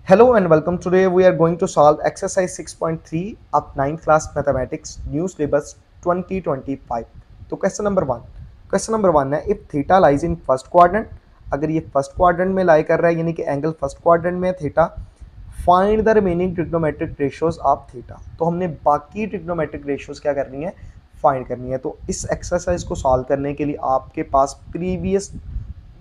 Hello and welcome. Today we are going to solve exercise 6.3 of 9th class mathematics new syllabus 2025. तो question number 1 है if theta lies in first quadrant. अगर ये first quadrant में लाई कर रहा है यानी कि एंगल फर्स्ट क्वाड्रेंट में theta, find the remaining trigonometric ratios of theta. तो हमने बाकी ट्रिग्नोमेट्रिक रेशियोज क्या करनी है, फाइंड करनी है। तो इस एक्सरसाइज को सॉल्व करने के लिए आपके पास प्रीवियस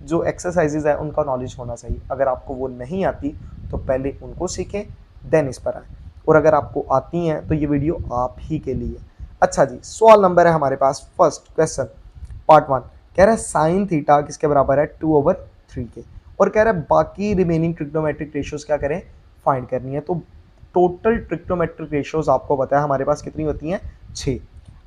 जो एक्सरसाइजेज है उनका नॉलेज होना चाहिए। अगर आपको वो नहीं आती तो पहले उनको सीखें देन इस पर आए, और अगर आपको आती हैं तो ये वीडियो आप ही के लिए। अच्छा जी, सवाल नंबर है हमारे पास फर्स्ट क्वेश्चन पार्ट 1। कह रहा है साइन थीटा किसके बराबर है 2/3 के, और कह रहा है बाकी रिमेनिंग ट्रिग्नोमेट्रिक रेशियोज क्या करें, फाइंड करनी है। तो टोटल ट्रिग्नोमेट्रिक रेशियोज आपको पता है हमारे पास कितनी होती हैं, 6।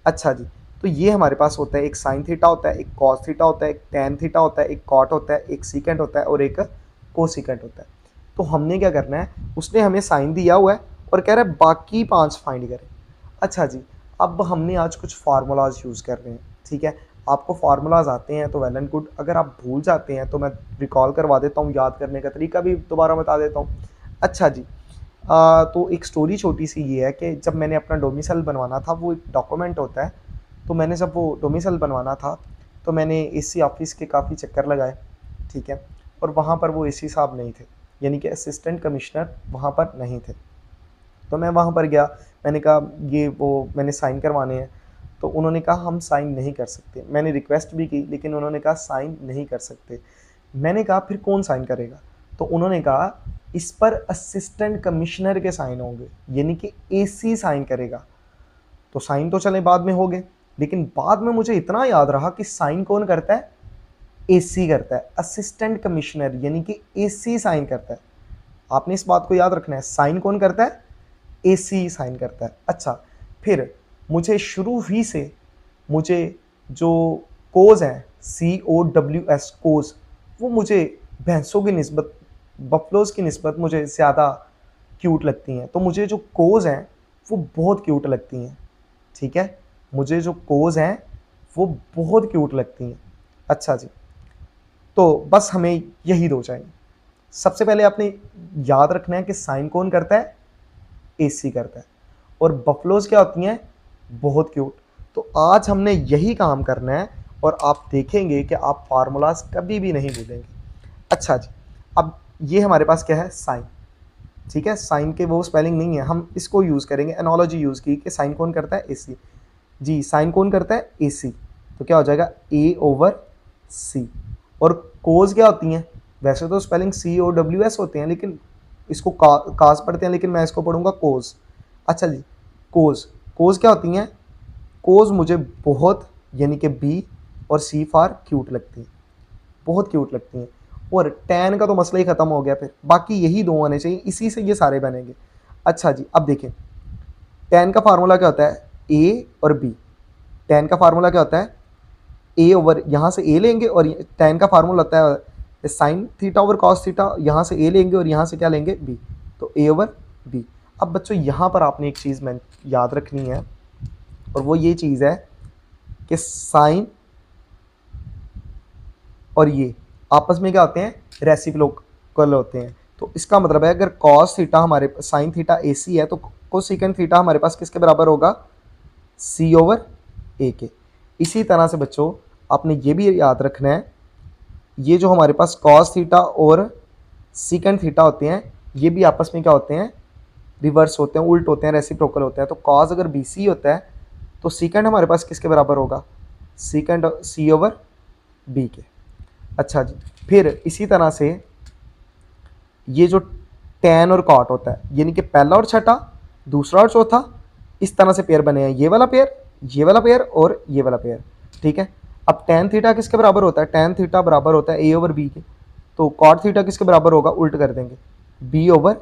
अच्छा जी, तो ये हमारे पास होता है एक साइन थीटा होता है, एक कॉस थीटा होता है, एक टेन थीटा होता है, एक कॉट होता है, एक सीकेंट होता है और एक कोसिकेंट होता है। तो हमने क्या करना है, उसने हमें साइन दिया हुआ है और कह रहा है बाकी 5 फाइंड करें। अच्छा जी, अब हमने आज कुछ फार्मूलाज यूज़ कर रहे हैं, ठीक है। आपको फार्मूलाज आते हैं तो वेल एंड गुड, अगर आप भूल जाते हैं तो मैं रिकॉल करवा देता हूँ, याद करने का तरीका भी दोबारा बता देता हूँ। अच्छा जी, तो एक स्टोरी छोटी सी ये है कि जब मैंने अपना डोमिसाइल बनवाना था, वो एक डॉक्यूमेंट होता है, तो मैंने जब वो डोमिसाइल बनवाना था तो मैंने एसी ऑफिस के काफ़ी चक्कर लगाए, ठीक है। और वहाँ पर वो एसी साहब नहीं थे, यानी कि असिस्टेंट कमिश्नर वहाँ पर नहीं थे। तो मैं वहाँ पर गया, मैंने कहा ये वो मैंने साइन करवाने हैं। तो उन्होंने कहा हम साइन नहीं कर सकते। मैंने रिक्वेस्ट भी की लेकिन उन्होंने कहा साइन नहीं कर सकते। मैंने कहा फिर कौन साइन करेगा, तो उन्होंने कहा इस पर असिस्टेंट कमिश्नर के साइन होंगे, यानी कि एसी साइन करेगा। तो साइन तो चले बाद में हो गए, लेकिन बाद में मुझे इतना याद रहा कि साइन कौन करता है, एसी करता है, असिस्टेंट कमिश्नर यानी कि एसी साइन करता है। आपने इस बात को याद रखना है, साइन कौन करता है, एसी साइन करता है। अच्छा, फिर मुझे शुरू ही से मुझे जो कोज हैं COWS कोज, वो मुझे भैंसों की निस्बत, बफलोज की निस्बत मुझे ज़्यादा क्यूट लगती हैं। तो मुझे जो कोज हैं वो बहुत क्यूट लगती हैं, ठीक है। मुझे जो कोज हैं वो बहुत क्यूट लगती हैं। अच्छा जी, तो बस हमें यही दो चाहिए। सबसे पहले आपने याद रखना है कि साइन कौन करता है, एसी करता है, और बफलोज क्या होती हैं, बहुत क्यूट। तो आज हमने यही काम करना है और आप देखेंगे कि आप फार्मूलाज कभी भी नहीं भूलेंगे। अच्छा जी, अब ये हमारे पास क्या है, साइन, ठीक है। साइन के वो स्पेलिंग नहीं है, हम इसको यूज़ करेंगे, एनोलॉजी यूज़ की कि साइन कौन करता है, एसी। जी, साइन कौन करता है, एसी। तो क्या हो जाएगा A/C। और कोज क्या होती हैं, वैसे तो स्पेलिंग COWS होते हैं, लेकिन इसको काज पढ़ते हैं, लेकिन मैं इसको पढ़ूंगा कोज। अच्छा जी, कोज, कोज क्या होती हैं, कोज मुझे बहुत, यानी कि B और C फॉर क्यूट लगती हैं, बहुत क्यूट लगती हैं। और टैन का तो मसला ही ख़त्म हो गया, फिर बाकी यही दो आने चाहिए, इसी से ये सारे बनेंगे। अच्छा जी, अब देखें टैन का फार्मूला क्या होता है, A और B। टैन का फार्मूला क्या होता है, ए ओवर, यहाँ से ए लेंगे और टैन का फार्मूला होता है sine theta over cos theta, यहाँ से ए लेंगे और यहाँ से क्या लेंगे, बी। तो ए ओवर बी। अब बच्चों यहाँ पर आपने एक चीज़ मैं याद रखनी है, और वो ये चीज़ है कि साइन और ये आपस में क्या होते हैं, रेसिप्रोकल होते हैं। तो इसका मतलब है अगर कॉस थीटा हमारे साइन थीटा ए सी है तो कोसेकेंट थीटा हमारे पास किसके बराबर होगा, सी ओवर ए के। इसी तरह से बच्चों आपने ये भी याद रखना है, ये जो हमारे पास कॉस थीटा और सीकेंट थीटा होते हैं, ये भी आपस में क्या होते हैं, रिवर्स होते हैं, उल्ट होते हैं, रेसिप्रोकल होते हैं। तो कॉस अगर बी सी होता है तो सीकेंट हमारे पास किसके बराबर होगा, सीकेंट सी ओवर बी के। अच्छा जी, फिर इसी तरह से ये जो टैन और कॉट होता है, यानी कि पहला और छठा, दूसरा और चौथा, इस तरह से पेयर बने हैं, ये वाला पेयर, ये वाला पेयर और ये वाला पेयर, ठीक है। अब टैन थीटा किसके बराबर होता है, टैन थीटा बराबर होता है ए ओवर बी के। तो कॉट थीटा किसके बराबर होगा, उल्ट कर देंगे, बी ओवर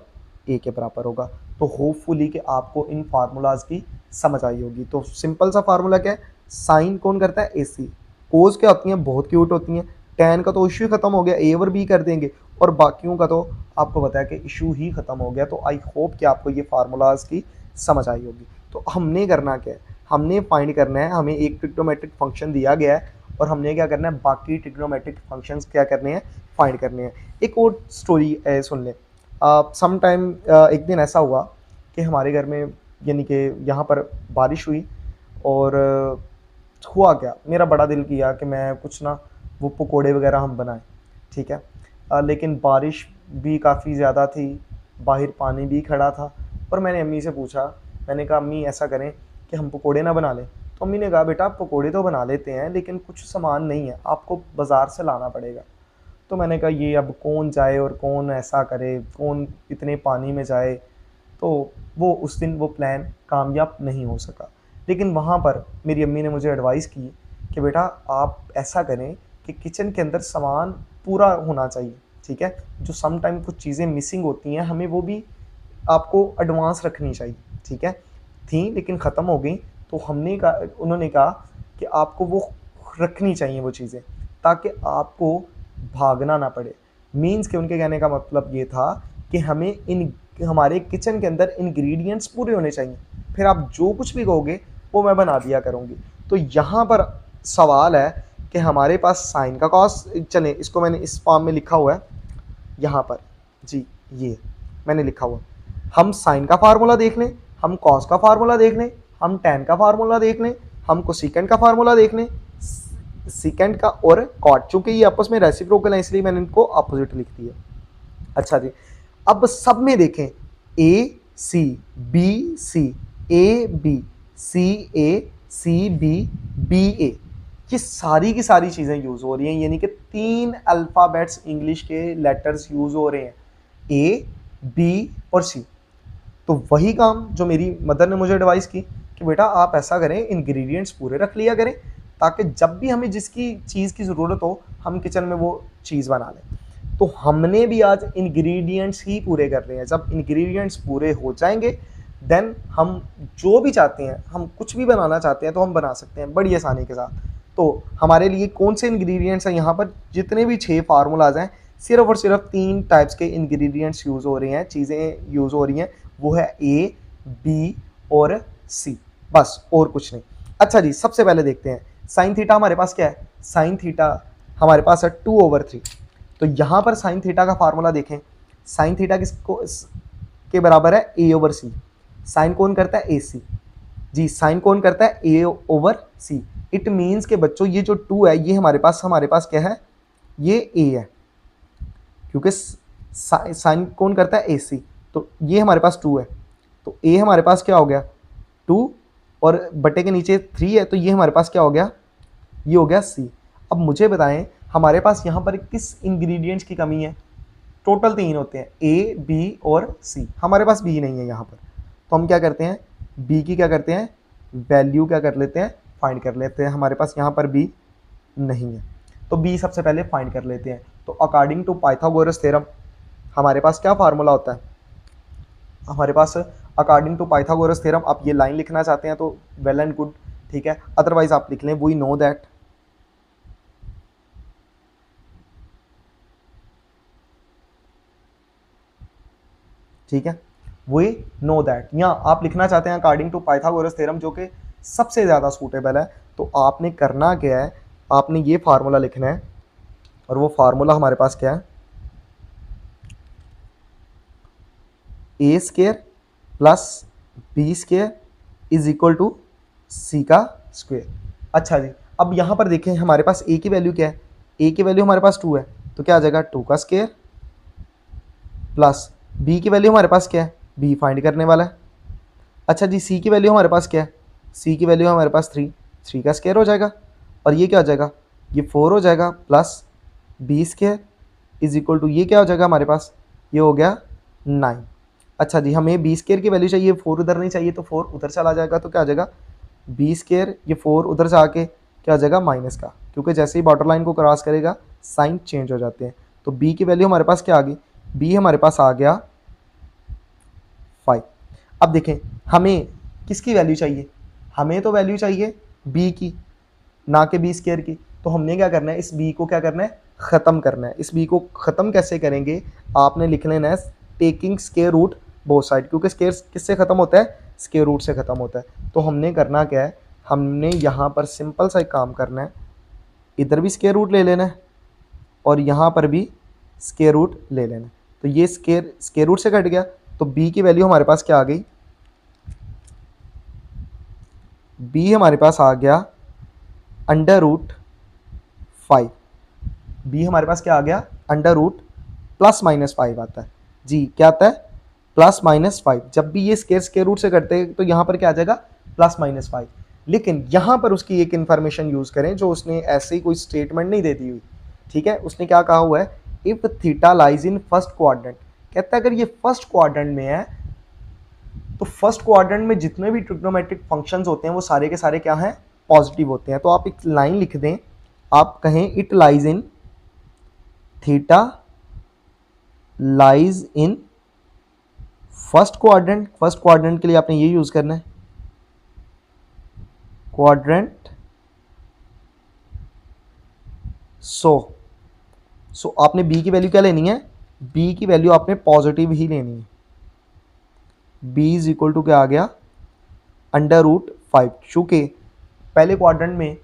ए के बराबर होगा। तो होपफुली कि आपको इन फार्मूलाज की समझ आई होगी। तो सिंपल सा फार्मूला क्या है, साइन कौन करता है, ए सी। कोज क्या होती हैं, बहुत क्यूट होती हैं। टैन का तो इशू खत्म हो गया, ए ओवर बी कर देंगे, और बाकियों का तो आपको पता है कि इशू ही खत्म हो गया। तो आई होप कि आपको ये फार्मूलाज की समझ आई होगी। तो हमने करना क्या है, हमने फाइंड करना है, हमें एक ट्रिग्नोमेट्रिक फंक्शन दिया गया है और हमने क्या करना है, बाकी ट्रिग्नोमेट्रिक फंक्शंस क्या करने हैं, फाइंड करने हैं। एक और स्टोरी सुन लें। सम टाइम एक दिन ऐसा हुआ कि हमारे घर में यानी कि यहाँ पर बारिश हुई और हुआ क्या, मेरा बड़ा दिल किया कि मैं कुछ ना वो पकोड़े वगैरह हम बनाएं, ठीक है। लेकिन बारिश भी काफ़ी ज़्यादा थी, बाहर पानी भी खड़ा था और मैंने अम्मी से पूछा, मैंने कहा अम्मी ऐसा करें कि हम पकोड़े ना बना लें। तो अम्मी ने कहा बेटा आप पकोड़े तो बना लेते हैं लेकिन कुछ सामान नहीं है, आपको बाज़ार से लाना पड़ेगा। तो मैंने कहा ये अब कौन जाए और कौन ऐसा करे, कौन इतने पानी में जाए। तो वो उस दिन वो प्लान कामयाब नहीं हो सका। लेकिन वहाँ पर मेरी अम्मी ने मुझे एडवाइस की कि बेटा आप ऐसा करें कि किचन के अंदर सामान पूरा होना चाहिए, ठीक है। जो सम टाइम कुछ चीज़ें मिसिंग होती हैं हमें वो भी आपको एडवांस रखनी चाहिए, ठीक है। थी लेकिन ख़त्म हो गई, तो हमने कहा, उन्होंने कहा कि आपको वो रखनी चाहिए वो चीज़ें, ताकि आपको भागना ना पड़े। मीन्स कि उनके कहने का मतलब ये था कि हमें इन हमारे किचन के अंदर इंग्रेडिएंट्स पूरे होने चाहिए, फिर आप जो कुछ भी कहोगे वो मैं बना दिया करूँगी। तो यहाँ पर सवाल है कि हमारे पास साइन का कॉस, चले इसको मैंने इस फॉर्म में लिखा हुआ है यहाँ पर, जी ये मैंने लिखा हुआ, हम साइन का फार्मूला देख लें, हम कॉस का फार्मूला देख लें, हम टैन का फार्मूला देख लें, हम कोसेकेंट का फार्मूला देख लें, सेकेंड का और कॉट, चूंकि ये आपस में रेसिप्रोकल है इसलिए मैंने इनको अपोजिट लिख दिया। अच्छा जी, अब सब में देखें A C B C, A B C A C B B A, ये सारी की सारी चीज़ें यूज़ हो रही हैं, यानी कि 3 अल्फ़ाबेट्स इंग्लिश के लेटर्स यूज़ हो रहे हैं, ए बी और सी। तो वही काम जो मेरी मदर ने मुझे एडवाइस की कि बेटा आप ऐसा करें इंग्रेडिएंट्स पूरे रख लिया करें, ताकि जब भी हमें जिसकी चीज़ की ज़रूरत हो हम किचन में वो चीज़ बना लें। तो हमने भी आज इंग्रेडिएंट्स ही पूरे कर रहे हैं। जब इंग्रेडिएंट्स पूरे हो जाएंगे देन हम जो भी चाहते हैं, हम कुछ भी बनाना चाहते हैं तो हम बना सकते हैं बड़ी आसानी के साथ। तो हमारे लिए कौन से इंग्रेडिएंट्स हैं यहाँ पर, जितने भी 6 फार्मूलाज हैं सिर्फ और सिर्फ 3 टाइप्स के इंग्रेडिएंट्स यूज़ हो रहे हैं, चीज़ें यूज़ हो रही हैं, वो है ए बी और सी, बस और कुछ नहीं। अच्छा जी, सबसे पहले देखते हैं साइन थीटा हमारे पास क्या है। साइन थीटा हमारे पास है 2/3। तो यहाँ पर साइन थीटा का फार्मूला देखें, साइन थीटा किसको के बराबर है a/c। साइन कौन करता है ac, जी साइन कौन करता है a/c। इट मीन्स के बच्चों ये जो 2 है ये हमारे पास क्या है, ये a है, क्योंकि साइन कौन करता है ac, तो ये हमारे पास 2 है, तो a हमारे पास क्या हो गया 2 और बटे के नीचे 3 है, तो ये हमारे पास क्या हो गया, ये हो गया c। अब मुझे बताएं हमारे पास यहाँ पर किस इंग्रेडिएंट्स की कमी है। टोटल 3 होते हैं, ए बी और सी, हमारे पास बी नहीं है यहाँ पर। तो हम क्या करते हैं, बी की क्या करते हैं, वैल्यू क्या कर लेते हैं, फाइंड कर लेते हैं। हमारे पास यहाँ पर बी नहीं है तो बी सबसे पहले फाइंड कर लेते हैं। तो अकॉर्डिंग टू पाइथागोरस थ्योरम हमारे पास क्या फार्मूला होता है, हमारे पास अकॉर्डिंग टू पाइथागोरस थ्योरम, आप ये लाइन लिखना चाहते हैं तो वेल एंड गुड, ठीक है, अदरवाइज आप लिख लें वी नो दैट, ठीक है, वी नो दैट। या आप लिखना चाहते हैं अकॉर्डिंग टू पाइथागोरस थ्योरम, जो कि सबसे ज़्यादा सूटेबल है। तो आपने करना क्या है, आपने ये फार्मूला लिखना है और वो फार्मूला हमारे पास क्या है, a square plus B square is equal to c का स्क्वायर। अच्छा जी, अब यहाँ पर देखें हमारे पास ए की वैल्यू क्या है, ए की वैल्यू हमारे पास 2 है, तो क्या आ जाएगा 2 का स्क्वायर प्लस बी की वैल्यू हमारे पास क्या है, बी फाइंड करने वाला है। अच्छा जी, सी की वैल्यू हमारे पास क्या है, सी की वैल्यू हमारे पास 3 का स्क्वायर हो जाएगा, और ये क्या हो जाएगा, ये 4 हो जाएगा plus B square is equal to ये क्या हो जाएगा हमारे पास, ये हो गया 9। अच्छा जी, हमें बी स्क्वायर की वैल्यू चाहिए, 4 उधर नहीं चाहिए, तो 4 उधर चला जाएगा, तो क्या हो जाएगा बी स्क्वायर, ये 4 उधर से आके क्या हो जाएगा माइनस का, क्योंकि जैसे ही बॉर्डर लाइन को क्रॉस करेगा साइन चेंज हो जाते हैं। तो बी की वैल्यू हमारे पास क्या आ गई, बी हमारे पास आ गया 5। अब देखें हमें किसकी वैल्यू चाहिए, हमें तो वैल्यू चाहिए बी की, ना कि बी स्क्वायर की। तो हमने क्या करना है, इस बी को क्या करना है, ख़त्म करना है। इस बी को ख़त्म कैसे करेंगे, आपने लिख लेना है taking square root both side, क्योंकि स्क्वायर किससे ख़त्म होता है, स्क्वायर रूट से ख़त्म होता है। तो हमने करना क्या है, हमने यहाँ पर सिंपल सा एक काम करना है, इधर भी स्क्वायर रूट ले लेना है और यहाँ पर भी स्क्वायर रूट ले लेना है। तो ये स्केयर रूट से कट गया, तो b की वैल्यू हमारे पास क्या आ गई, b हमारे पास आ गया √5। b हमारे पास क्या आ गया, √+-5 आता है जी। क्या आता है, +-5। जब भी ये स्केयर रूट से करते हैं तो यहाँ पर क्या आ जाएगा, +-5। लेकिन यहाँ पर उसकी एक इन्फॉर्मेशन यूज़ करें जो उसने ऐसे ही कोई स्टेटमेंट नहीं दे दी हुई, ठीक है। उसने क्या कहा हुआ है, if theta lies in first quadrant, कहता है अगर ये फर्स्ट क्वाड्रेंट में है तो फर्स्ट क्वाड्रेंट में जितने भी ट्रिग्नोमेट्रिक फंक्शंस होते हैं वो सारे के सारे क्या हैं, पॉजिटिव होते हैं। तो आप एक लाइन लिख दें, आप कहें it lies in theta lies in first quadrant. First quadrant के लिए आपने ये यूज करना है, क्वाड्रेंट। सो आपने b की वैल्यू क्या लेनी है, b की वैल्यू आपने पॉजिटिव ही लेनी है। b इज इक्वल टू क्या आ गया, √5। चूंकि पहले क्वाड्रेंट में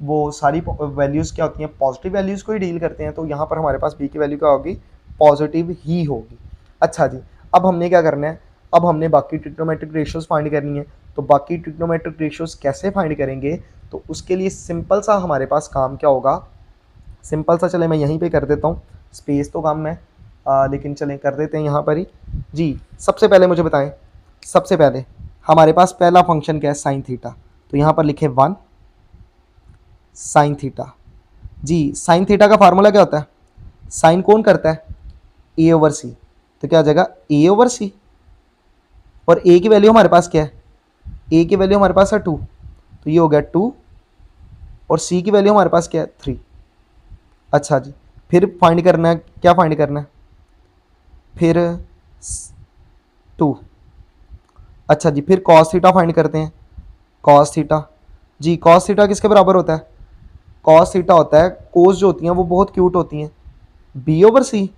वो सारी वैल्यूज़ क्या होती हैं, पॉजिटिव वैल्यूज़ को ही डील करते हैं, तो यहाँ पर हमारे पास b की वैल्यू क्या होगी, पॉजिटिव ही होगी। अच्छा जी, अब हमने क्या करना है, अब हमने बाकी ट्रिग्नोमेट्रिक रेशियोज फाइंड करनी है। तो बाकी ट्रिग्नोमेट्रिक रेशियोज कैसे फाइंड करेंगे, तो उसके लिए सिंपल सा हमारे पास काम क्या होगा, सिंपल सा, चले मैं यहीं पे कर देता हूँ, स्पेस तो कम है लेकिन चलें कर देते हैं यहाँ पर ही जी। सबसे पहले मुझे बताएं, सबसे पहले हमारे पास पहला फंक्शन क्या है, साइन थीटा। तो यहाँ पर लिखे 1 साइन थीटा जी। साइन थीटा का फार्मूला क्या होता है, साइन कौन करता है, a/c। तो क्या आ जाएगा, a/c, और a की वैल्यू हमारे पास क्या है, a की वैल्यू हमारे पास है 2, तो ये हो गया 2, और c की वैल्यू हमारे पास क्या है 3। अच्छा जी, फिर फाइंड करना है, क्या फाइंड करना है, फिर 2। अच्छा जी, फिर cos थीटा फाइंड करते हैं, cos थीटा जी। cos थीटा किसके बराबर होता है, cos थीटा होता है, कोस जो होती हैं वो बहुत क्यूट होती हैं, b/c।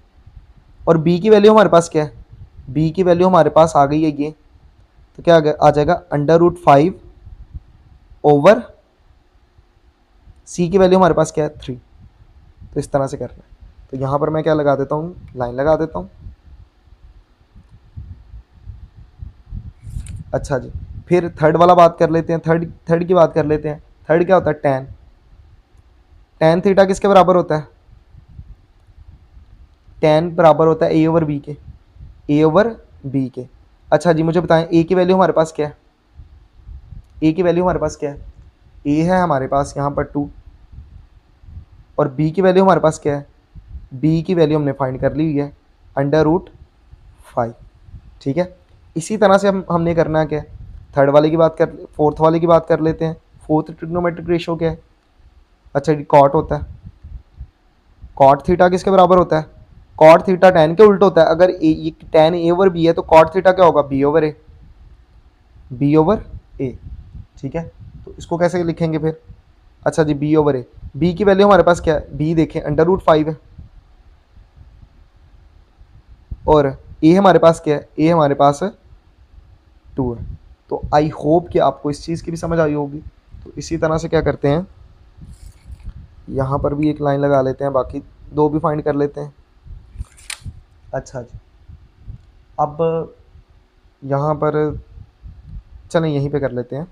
और b की वैल्यू हमारे पास क्या है, b की वैल्यू हमारे पास आ गई है ये, तो क्या आ जाएगा, √5 ओवर c की वैल्यू हमारे पास क्या है 3। तो इस तरह से करना है। तो यहाँ पर मैं क्या लगा देता हूँ, लाइन लगा देता हूँ। अच्छा जी, फिर थर्ड वाला बात कर लेते हैं, थर्ड की बात कर लेते हैं। थर्ड क्या होता है, tan थीटा किसके बराबर होता है, tan बराबर होता है a/b के, a/b के। अच्छा जी, मुझे बताएं a की वैल्यू हमारे पास क्या है, a की वैल्यू हमारे पास क्या है, a है हमारे पास यहाँ पर 2, और b की वैल्यू हमारे पास क्या है, b की वैल्यू हमने फाइंड कर ली हुई है √5, ठीक है। इसी तरह से हमने करना क्या है, थर्ड वाले की बात कर, फोर्थ वाले की बात कर लेते हैं। फोर्थ ट्रिग्नोमेट्रिक रेशियो क्या है, अच्छा जी, कॉट होता है। कॉट थीटा किसके बराबर होता है, कॉट थीटा tan के उल्टा होता है। अगर ये tan a/b है तो कॉट थीटा क्या होगा, b/a, b/a, ठीक है। तो इसको कैसे लिखेंगे फिर, अच्छा जी, b/a, b की वैल्यू हमारे पास क्या है, b देखें √5 है, और a हमारे पास क्या है, a हमारे पास 2 है। तो आई होप कि आपको इस चीज़ की भी समझ आई होगी। तो इसी तरह से क्या करते हैं, यहाँ पर भी एक लाइन लगा लेते हैं, बाकी दो भी फाइंड कर लेते हैं। अच्छा जी, अब यहाँ पर चलें यहीं पे कर लेते हैं।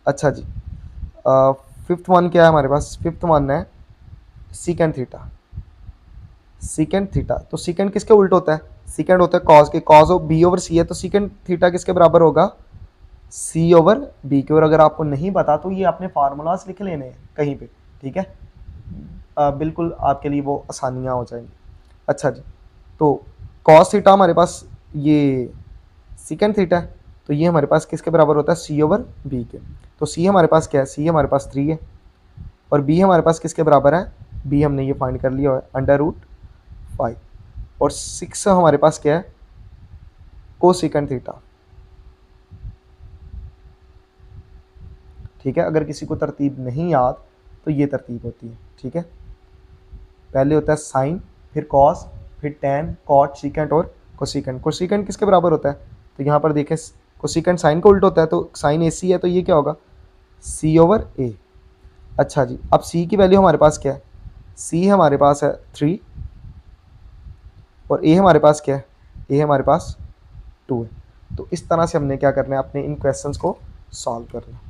अच्छा जी, फिफ्थ वन क्या है हमारे पास, फिफ्थ वन है सीकेंड थीटा। सीकेंड थीटा, तो सीकेंड किसके उल्ट होता है, सीकेंड होता है कॉस के, कॉस ऑफ b/c है, तो सीकेंड थीटा किसके बराबर होगा, c/b के। और अगर आपको नहीं पता तो ये आपने फार्मूलाज लिख लेने हैं कहीं पे, ठीक है। बिल्कुल आपके लिए वो आसानियाँ हो जाएंगी। अच्छा जी, तो कॉस थीटा हमारे पास ये सीकेंड थीटा है, तो ये हमारे पास किसके बराबर होता है, c/b के। तो c हमारे पास क्या है, c हमारे पास 3 है, और b हमारे पास किसके बराबर है, b हमने ये फाइंड कर लिया है √5, और 6 हमारे पास क्या है, कोसेकेंड थीटा, ठीक है। अगर किसी को तरतीब नहीं याद तो ये तरतीब होती है, ठीक है। पहले होता है साइन, फिर कॉस, फिर टैन, कॉट, सीकेंट और कोसेकेंट। कोसेकेंट किसके बराबर होता है, तो यहाँ पर देखें कोसेकेंट साइन का उल्टा होता है, तो साइन AC है, तो ये क्या होगा, c/a। अच्छा जी, अब c की वैल्यू हमारे पास क्या है, c हमारे पास है 3, और ए हमारे पास क्या है, ए हमारे पास 2 है। तो इस तरह से हमने क्या करना है, अपने इन क्वेश्चंस को सॉल्व करना है।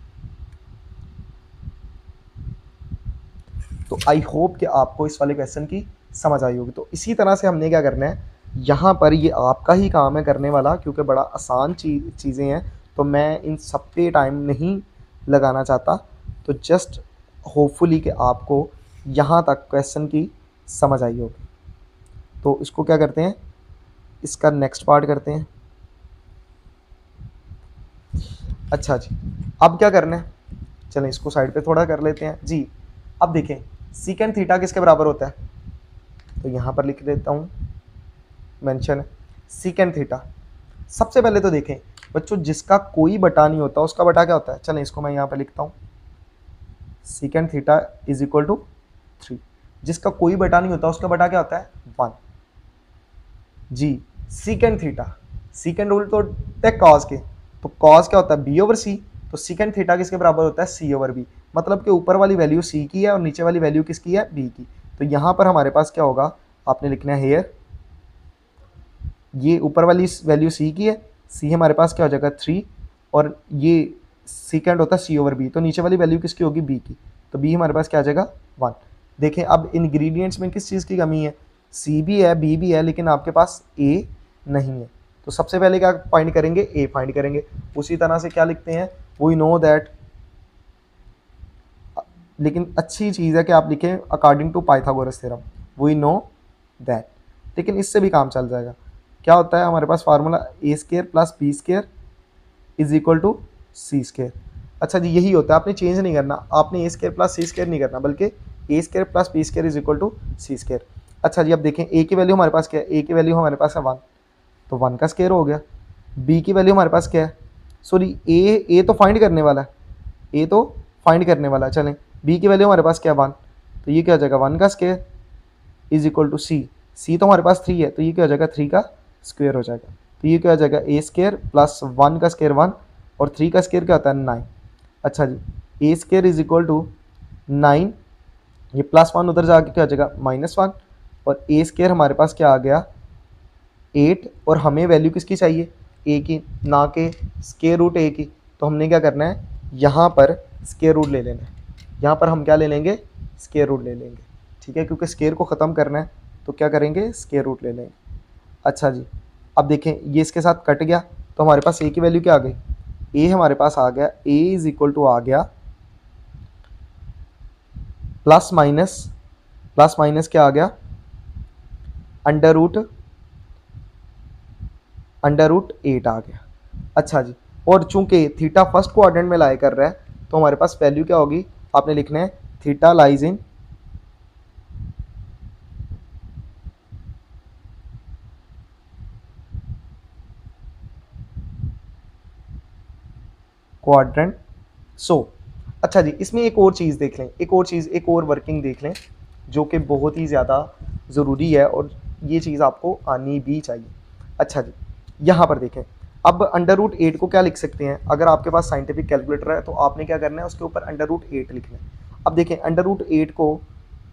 तो आई होप कि आपको इस वाले क्वेश्चन की समझ आई होगी। तो इसी तरह से हमने क्या करना है, यहाँ पर ये आपका ही काम है करने वाला, क्योंकि बड़ा आसान चीज़ें हैं, तो मैं इन सब पे टाइम नहीं लगाना चाहता। तो जस्ट होपफुली कि आपको यहाँ तक क्वेश्चन की समझ आई होगी। तो इसको क्या करते हैं, इसका नेक्स्ट पार्ट करते हैं। अच्छा जी, अब क्या करना है, चलें इसको साइड पे थोड़ा कर लेते हैं जी। अब देखें सीकेंड थीटा किसके बराबर होता है, तो यहाँ पर लिख देता हूँ, मेंशन है सीकेंड थीटा। सबसे पहले तो देखें बच्चों, जिसका कोई बटा नहीं होता उसका बटा क्या होता है, चलें इसको मैं यहाँ पे लिखता हूँ, secant theta is equal to 3। जिसका कोई बटा नहीं होता उसका बटा क्या होता है, 1 जी। सीकेंड थीटा, सीकेंड रूल तो होता है कॉस के, तो कॉस क्या होता है, बी ओवर सी। तो सीकेंड थीटा किसके बराबर होता है, सी ओवर बी। मतलब कि ऊपर वाली वैल्यू सी की है और नीचे वाली वैल्यू किसकी है, बी की। तो यहाँ पर हमारे पास क्या होगा, आपने लिखना है हेयर, ये ऊपर वाली वैल्यू सी की है, सी हमारे पास क्या हो जाएगा 3, और ये सीकेंड होता है सी ओवर बी, तो नीचे वाली वैल्यू किसकी होगी, बी की। तो बी हमारे पास क्या आ जाएगा 1। देखें अब इंग्रेडिएंट्स में किस चीज़ की कमी है, सी भी है बी भी है, लेकिन आपके पास ए नहीं है। तो सबसे पहले क्या फाइंड करेंगे, ए फाइंड करेंगे। उसी तरह से क्या लिखते हैं, वी नो दैट, लेकिन अच्छी चीज़ है कि आप लिखें according to Pythagoras theorem, we know that. लेकिन इससे भी काम चल जाएगा। क्या होता है हमारे पास formula, a square plus b square is equal to c square. अच्छा जी, यही होता है, आपने चेंज नहीं करना, आपने a square plus c square नहीं करना, बल्कि a square plus b square is equal to c square. अच्छा जी, अब देखें ए की वैल्यू हमारे पास क्या है, ए की वैल्यू हमारे पास है 1, तो 1 का स्केयर हो गया। बी की वैल्यू हमारे पास क्या है, सॉरी ए तो फाइंड करने वाला है, ए तो फाइंड करने वाला है। चलें बी की वैल्यू हमारे पास क्या है 1, तो ये क्या हो जाएगा 1 का स्केयर इज इक्वल टू सी। सी तो हमारे पास 3 है, तो ये क्या हो जाएगा 3 का स्क्वायर हो जाएगा। तो ये क्या हो जाएगा, ए स्केयर प्लस 1 का स्केयर 1, और 3 का स्केयर क्या होता है 9। अच्छा जी, ए स्केयर इज इक्वल टू 9, ये प्लस 1 उधर जाके क्या हो जाएगा -1, और ए स्केयर हमारे पास क्या आ गया 8, और हमें वैल्यू किसकी चाहिए, ए की, ना के स्केयर रूट ए की। तो हमने क्या करना है, यहाँ पर स्केयर रूट ले लेना है, यहाँ पर हम क्या ले लेंगे, स्केयर रूट ले लेंगे, ठीक है, क्योंकि स्केयर को ख़त्म करना है, तो क्या करेंगे, स्केयर रूट ले लेंगे। अच्छा जी, अब देखें ये इसके साथ कट गया, तो हमारे पास ए की वैल्यू क्या आ गई, ए हमारे पास आ गया, ए इज इक्वल टू आ गया प्लस माइनस क्या आ गया, अंडर रूट 8 आ गया। अच्छा जी, और चूंकि थीटा फर्स्ट क्वाड्रेंट में लाई कर रहा है, तो हमारे पास वैल्यू क्या होगी, आपने लिखना है थीटा लाइज इन क्वाड्रेंट। सो अच्छा जी, इसमें एक और चीज़ देख लें, एक और वर्किंग देख लें, जो कि बहुत ही ज़्यादा ज़रूरी है, और ये चीज़ आपको आनी भी चाहिए। अच्छा जी, यहाँ पर देखें, अब अंडर रूट 8 को क्या लिख सकते हैं, अगर आपके पास साइंटिफिक कैलकुलेटर है तो आपने क्या करना है, उसके ऊपर अंडर रूट 8 लिखना है। अब देखें अंडर रूट 8 को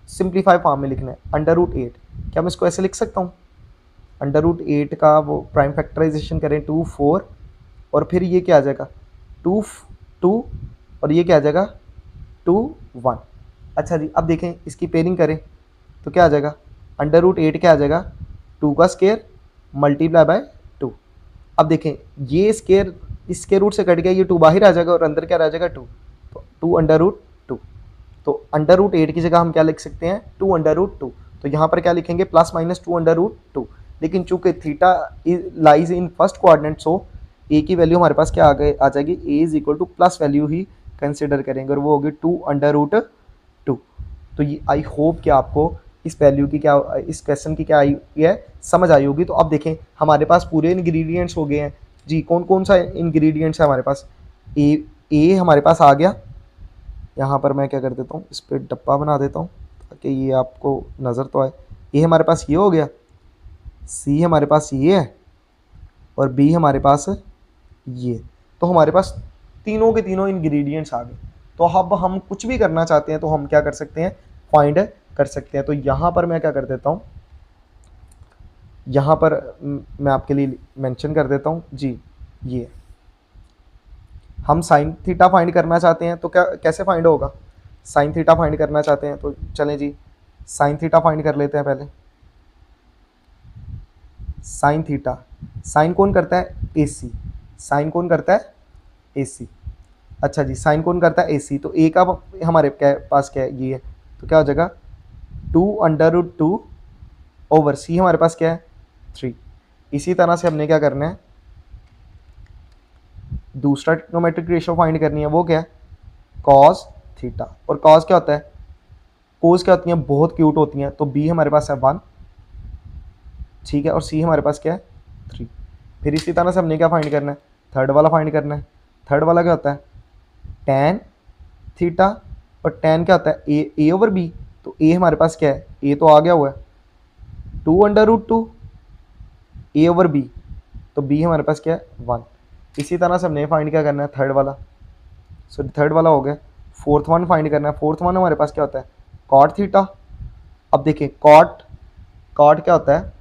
सिंप्लीफाई फॉर्म में लिखना है, अंडर रूट 8, क्या मैं इसको ऐसे लिख सकता हूँ, अंडर रूट 8 का वो प्राइम फैक्टराइजेशन करें 2 4, और फिर ये क्या आ जाएगा 2 2, और ये क्या आ जाएगा 2 1। अच्छा जी, अब देखें इसकी पेयरिंग करें तो क्या आ जाएगा, अंडर रूट 8 क्या आ जाएगा 2 का स्केयर मल्टीप्लाई बाय 2। अब देखें ये स्केयर इस स्केयर रूट से कट गया, ये 2 बाहर आ जाएगा और अंदर क्या रह जाएगा 2, तो 2 अंडर रूट 2। तो अंडर रूट 8 की जगह हम क्या लिख सकते हैं 2 अंडर रूट 2। तो यहाँ पर क्या लिखेंगे प्लस माइनस 2 अंडर रूट 2। लेकिन चूंकि theta lies in first quadrant, so a की वैल्यू हमारे पास क्या आ जाएगी, a is equal to plus value ही कंसिडर करेंगे, और वो होगी 2 अंडर रूट 2। तो ये आई होप कि आपको इस वैल्यू की क्या, इस क्वेश्चन की क्या आई है समझ आई होगी। तो अब देखें हमारे पास पूरे इंग्रेडिएंट्स हो गए हैं जी। कौन कौन सा इंग्रेडिएंट्स है हमारे पास, ए हमारे पास आ गया, यहाँ पर मैं क्या कर देता हूँ, इस पर डब्बा बना देता हूँ ताकि ये आपको नज़र तो आए। ए हमारे पास ये हो गया, सी हमारे पास ये है, और बी हमारे पास ये। तो हमारे पास तीनों के तीनों इंग्रेडिएंट्स आ गए। तो अब हम कुछ भी करना चाहते हैं तो हम क्या कर सकते हैं, फाइंड कर सकते हैं। तो यहाँ पर मैं क्या कर देता हूँ, यहाँ पर मैं आपके लिए मेंशन कर देता हूँ जी। ये हम साइन थीटा फाइंड करना चाहते हैं तो क्या कैसे फाइंड होगा, साइन थीटा फाइंड करना चाहते हैं तो चलें जी साइन थीटा फाइंड कर लेते हैं पहले। साइन थीटा, साइन कौन करता है ए सी, साइन कौन करता है ए सी। अच्छा जी साइन कौन करता है ए सी, तो ए का हमारे पास क्या है ये है, तो क्या हो जाएगा 2√2 ओवर सी हमारे पास क्या है 3। इसी तरह से हमने क्या करना है, दूसरा ट्रिग्नोमेट्रिक रेशियो फाइंड करनी है, वो क्या है कॉस थीटा। और कॉस क्या होता है, कोस क्या होती हैं बहुत क्यूट होती हैं, तो बी हमारे पास है 1, ठीक है, और सी हमारे पास क्या है 3। फिर इसी तरह से हमने क्या फाइंड करना है, थर्ड वाला फाइंड करना है। थर्ड वाला क्या होता है tan थीटा, और tan क्या होता है ए ओवर बी, तो ए हमारे पास क्या है, ए तो आ गया हुआ है 2√2 ए ओवर बी, तो बी हमारे पास क्या है 1। इसी तरह से हमने फाइंड क्या करना है थर्ड वाला, सॉरी थर्ड वाला हो गया। फोर्थ वन फाइंड करना है, फोर्थ वन हमारे पास क्या होता है कॉट थीटा। अब देखिए कॉट, कॉट क्या होता है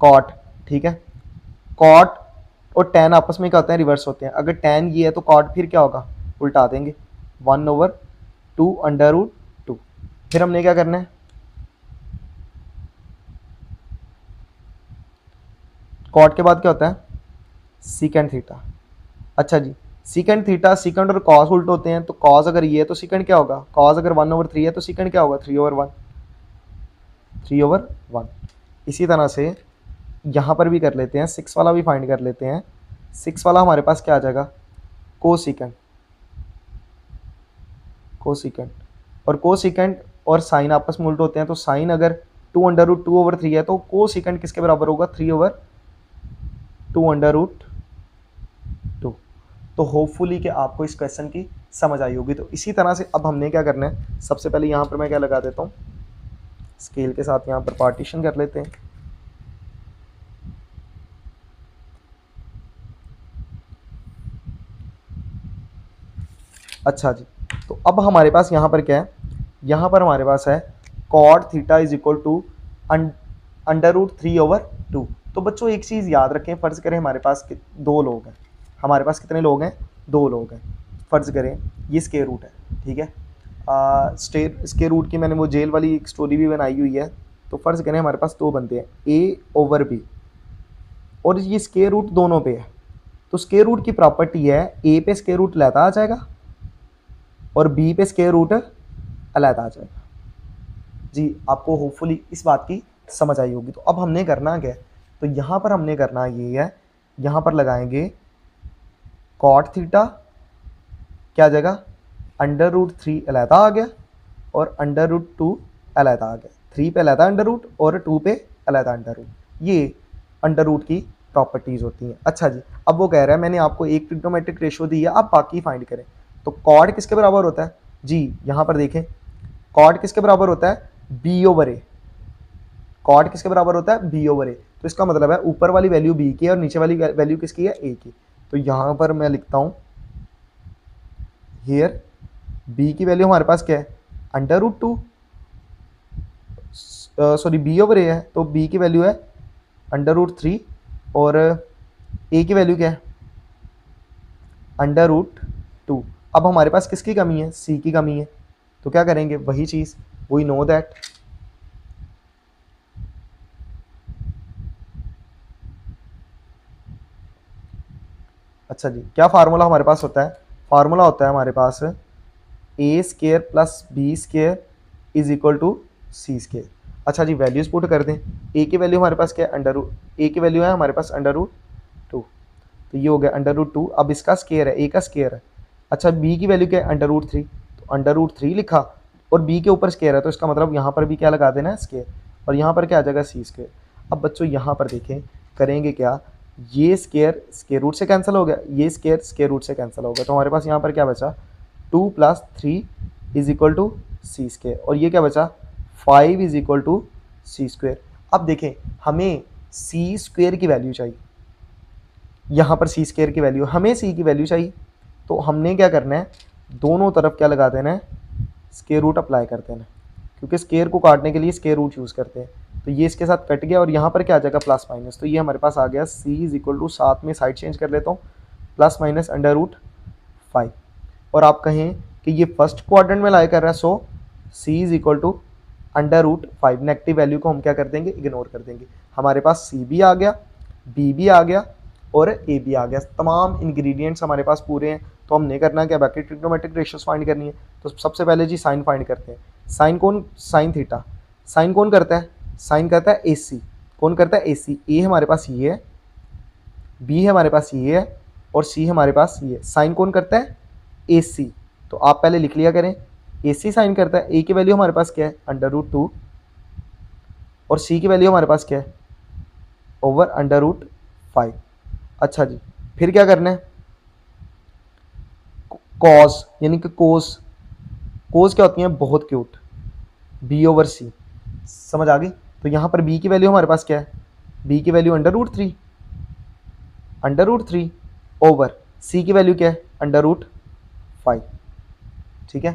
कॉट, ठीक है, कॉट और टैन आपस में क्या होते हैं रिवर्स होते हैं। अगर टैन ये है तो कॉट फिर क्या होगा उल्टा देंगे 1/2 फिर हमने क्या करना है कॉट के बाद क्या होता है सीकेंड थीटा। अच्छा जी सीकेंड थीटा, सीकेंड और कॉस उल्ट होते हैं, तो कॉस अगर ये है तो सीकेंड क्या होगा, कॉस अगर 1/3 है तो सीकेंड क्या होगा 3/1, 3/1। इसी तरह से यहाँ पर भी कर लेते हैं, 6 वाला भी फाइंड कर लेते हैं। 6 वाला हमारे पास क्या आ जाएगा कोसिकेंड, कोसिकेंड और कोसिकेंड और साइन आपस में उल्ट होते हैं, तो साइन अगर 2√2/3 है तो कोसिकेंड किसके बराबर होगा 3/2/2। तो होपफुली कि आपको इस क्वेश्चन की समझ आई होगी। तो इसी तरह से अब हमने क्या करना है, सबसे पहले यहाँ पर मैं क्या लगा देता हूँ स्केल के साथ, यहाँ पर पार्टीशन कर लेते हैं। अच्छा जी तो अब हमारे पास यहाँ पर क्या है, यहाँ पर हमारे पास है cot theta is equal to √3/2। तो बच्चों एक चीज़ याद रखें, फ़र्ज़ करें हमारे पास दो लोग हैं, हमारे पास कितने लोग हैं दो लोग हैं। फ़र्ज़ करें ये स्क्वायर रूट है, ठीक है, स्क्वायर रूट की मैंने वो जेल वाली एक स्टोरी भी बनाई हुई है। तो फ़र्ज़ करें हमारे पास दो बंदे हैं ए ओवर बी, और ये स्क्वायर रूट दोनों पे है। तो स्क्वायर रूट की प्रॉपर्टी है ए पे स्क्वायर रूट लहता आ जाएगा और बी पे स्क्वायर रूट अलहदा आ जाएगा। जी आपको होपफुली इस बात की समझ आई होगी। तो अब हमने करना क्या है, तो यहाँ पर हमने करना ये है, यहाँ पर लगाएंगे कॉट थीटा क्या आ जाएगा √3 अलहदा आ गया और √2 अलहदा आ गया, 3 पे अलहदा अंडर रूट और 2 पे अलहदा अंडर रूट, ये अंडर रूट की प्रॉपर्टीज़ होती हैं। अच्छा जी अब वो कह रहा है मैंने आपको एक ट्रिग्नोमेट्रिक रेशियो दी है, आप बाकी फाइंड करें। तो कॉड किसके बराबर होता है जी, यहाँ पर देखें कॉड किसके बराबर होता है b/a, कॉड किसके बराबर होता है b/a। तो इसका मतलब है ऊपर वाली वैल्यू b की है और नीचे वाली वैल्यू किसकी है a की। तो यहाँ पर मैं लिखता हूँ हियर b की वैल्यू हमारे पास क्या है √2, सॉरी b/a है, तो b की वैल्यू है √3 और a की वैल्यू क्या है √2। अब हमारे पास किसकी कमी है c की कमी है, तो क्या करेंगे वही चीज़, वी नो दैट अच्छा जी क्या फार्मूला हमारे पास होता है, फार्मूला होता है हमारे पास a² + b² is equal to c²। अच्छा जी वैल्यूज पुट कर दें, a की वैल्यू हमारे पास क्या है a की वैल्यू है हमारे पास √2, तो ये हो गया √2। अब इसका स्क्वायर है, a का स्क्वायर है। अच्छा b की वैल्यू क्या है √3, तो √3 लिखा और b के ऊपर स्क्वायर है, तो इसका मतलब यहाँ पर भी क्या लगा देना है स्क्वायर, और यहाँ पर क्या आ जाएगा c²। अब बच्चों यहाँ पर देखें करेंगे क्या, ये स्क्वायर रूट से कैंसिल हो गया, ये स्क्वायर रूट से कैंसिल हो गया, तो हमारे पास यहाँ पर क्या बचा 2 + 3 इज इक्वल टू c², और ये क्या बचा 5 इज इक्वल टू c²। अब देखें हमें c² की वैल्यू चाहिए, यहाँ पर c² की वैल्यू, हमें c की वैल्यू चाहिए, तो हमने क्या करना है दोनों तरफ क्या लगा देना है स्क्वायर रूट अप्लाई कर देना है, क्योंकि स्केयर को काटने के लिए स्केयर रूट यूज़ करते हैं। तो ये इसके साथ कट गया और यहाँ पर क्या आ जाएगा प्लस माइनस, तो ये हमारे पास आ गया c इज इक्वल टू, साथ में साइड चेंज कर लेता हूँ, प्लस माइनस अंडर रूट 5। और आप कहें कि ये फर्स्ट क्वाड्रेंट में लाई कर रहा है, so c is equal to under root 5। Negative value को हम क्या कर देंगे, इग्नोर कर देंगे। हमारे पास c भी आ गया, b भी आ गया और a भी आ गया, तमाम इंग्रेडिएंट्स हमारे पास पूरे हैं। तो हमने करना क्या, बाकी ट्रिग्नोमेट्रिक रेशियोज फाइंड करनी है। तो सबसे पहले जी साइन फाइंड करते हैं। साइन कौन, साइन थीटा, साइन कौन करता है, साइन करता है ए सी। कौन करता है, ए सी। ए हमारे पास ये है, बी हमारे पास ये है और सी हमारे पास ये है। साइन कौन करता है, ए सी। तो आप पहले लिख लिया करें, ए सी साइन करता है। ए की वैल्यू हमारे पास क्या है, अंडर रूट 2 और सी की वैल्यू हमारे पास क्या है, ओवर अंडर रूट 5। अच्छा जी, फिर क्या करना है, कॉस यानी कि कोस। कोस क्या होती है, बहुत क्यूट, बी ओवर सी। समझ आ गई। तो यहाँ पर b की वैल्यू हमारे पास क्या है, b की value under root 3, under root 3 over c की वैल्यू क्या है, अंडर रूट 5। ठीक है,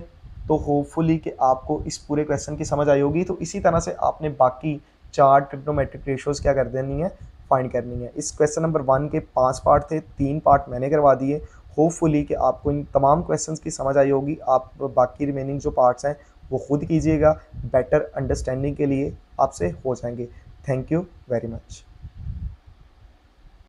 तो होपफुली कि आपको इस पूरे क्वेश्चन की समझ आई होगी। तो इसी तरह से आपने बाकी 4 ट्रिग्नोमेट्रिक रेशियोज क्या कर देनी है, फाइंड करनी है। इस क्वेश्चन नंबर 1 के 5 पार्ट थे, 3 पार्ट मैंने करवा दिए। होपफुली कि आपको इन तमाम क्वेश्चंस की समझ आई होगी। आप बाकी रिमेनिंग जो पार्ट्स हैं वो खुद कीजिएगा, बेटर अंडरस्टैंडिंग के लिए आपसे हो जाएंगे। Thank you very much.